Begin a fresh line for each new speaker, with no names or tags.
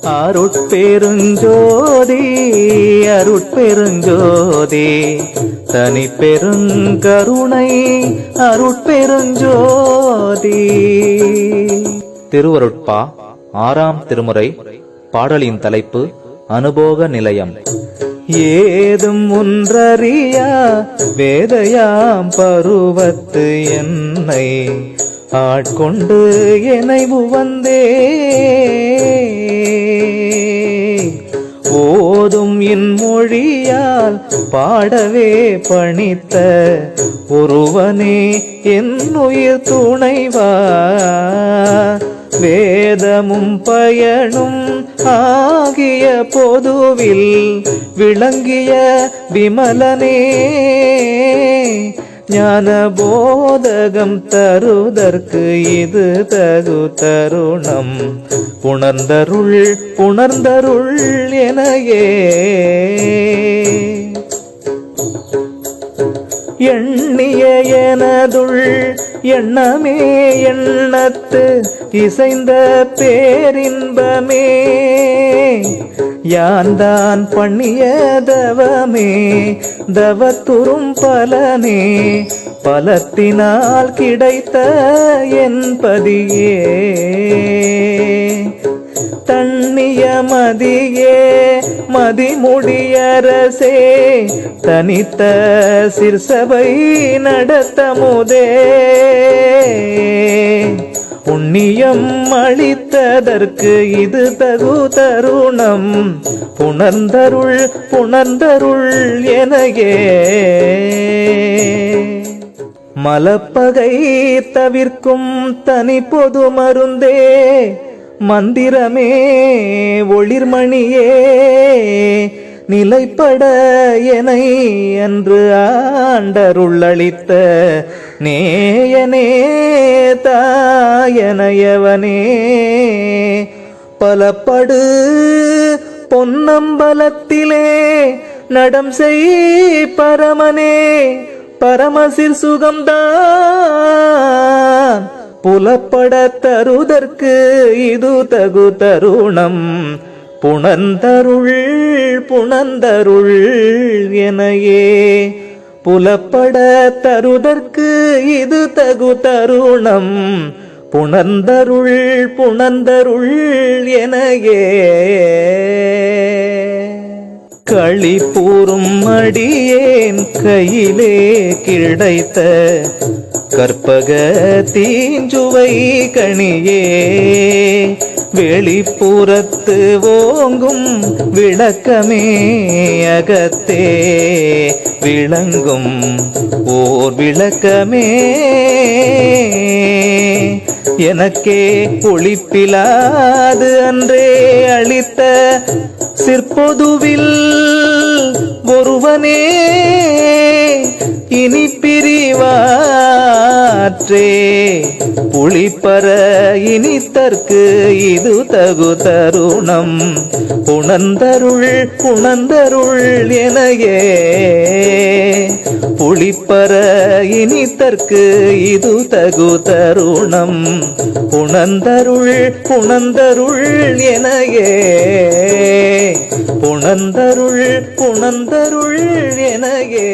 அருட்பெருஞ்சோதி அருட்பெருஞ்சோதி தனி பெருங்கருணை அருட்பெருஞ்சோதி. திருவருட்பா ஆறாம் திருமுறை. பாடலின் தலைப்பு அனுபோக நிலையம். ஏதும் ஒன்றறியா வேதையாம் பருவத்து என்னை ஆட்கொண்டு எனைவு வந்தே ஓதும் இன்மொழியால் பாடவே பணித்த ஒருவனே என் உயிர் துணைவா. வேதமும் பயனும் ஆகிய பொதுவில் விளங்கிய விமலனே ஞான போதகம் தருதற்கு இது தகு தருணம். புணர்ந்தருள் புணர்ந்தருள் எனையே எண்ணிய எனதுள் எண்ணமே எண்ணத்து இசைந்த பேரின்பமே யான்தான் பண்ணிய தவமே தவத்துறும் பலனே பலத்தினால் கிடைத்த என் பதியே. தண்ணிய மதியே மதிமுடியரசே தனித்த சிற்சபை நடத்தமுதே புண்ணியம் அளித்ததற்கு இது தகு தருணம். புணர்ந்தருள் புணர்ந்தருள் எனையே மலப்பகை தவிர்க்கும் தனி பொது மருந்தே மந்திரமே ஒளிர்மணியே நிலைப்பட எனை அன்று ஆண்டருளளித்த நேயனே தாயனையவனே. பலப்படு பொன்னம்பலத்திலே நடம் செய் பரமனே பரமசிர் சுகம்தான் புலப்பட தருதற்கு இது தகு தருணம். புணர்ந்தருள் புணர்ந்தருள் எனையே புலப்பட தருதற்கு இது தகு தருணம். புணர்ந்தருள் புணர்ந்தருள் எனையே களிப்பூரும் அடியேன் கையிலே கிடைத்த கற்பக தீஞ்சுவை கணியே வெளிப்புறத்து ஓங்கும் விளக்கமே அகத்தே விளங்கும் ஓர் விளக்கமே எனக்கே ஒளிப்பிலாது அன்றே அளித்த சிற்பொதுவில் ஒருவனே இனி பிரிவாற்றே புளிப்பற இனித்தற்கு இது தகு தருணம். புணர்ந்தருள் புணர்ந்தருள் எனையே புளிப்பற இனித்தற்கு இது தகு தருணம். புணர்ந்தருள் புணர்ந்தருள் எனையே புணர்ந்தருள் புணர்ந்தருள் எனையே.